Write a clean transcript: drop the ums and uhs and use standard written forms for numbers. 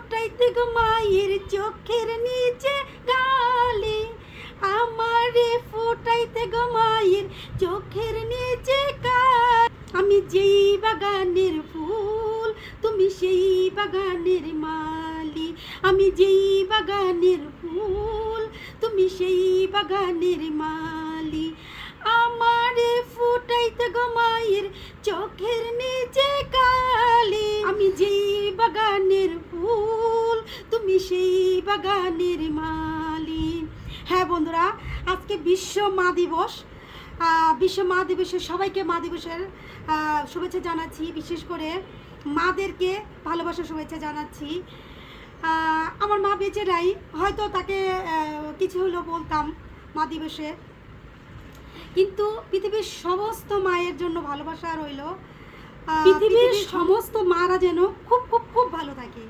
ফোটাইতে গো মায়ের চোখের নিচে কালি, আমারে ফোটাইতে গো মায়ের চোখের নিচে কালি। আমি যেই বাগানের ফুল তুমি সেই বাগানের মালি, আমি যেই বাগানের ফুল তুমি সেই বাগানের মালি। আমারে ফুটাইতে গো মায়ের চোখের নিচে কালি, আমি যেই বাগানের ফুল তুমি সেই বাগানের মালি। হ্যাঁ বন্ধুরা, আজকে বিশ্ব মা দিবস। বিশ্ব মা দিবসের সবাইকে মা দিবসের শুভেচ্ছা জানাচ্ছি। বিশেষ করে মাদেরকে ভালোবাসার শুভেচ্ছা জানাচ্ছি। আমার মা বেঁচে নাই, হয়তো তাকে কিছু হলেও বলতাম মা দিবসে, কিন্তু পৃথিবীর সমস্ত মায়ের জন্য ভালোবাসা রইল। পৃথিবীর সমস্ত মারা যেন খুব খুব খুব ভালো থাকে।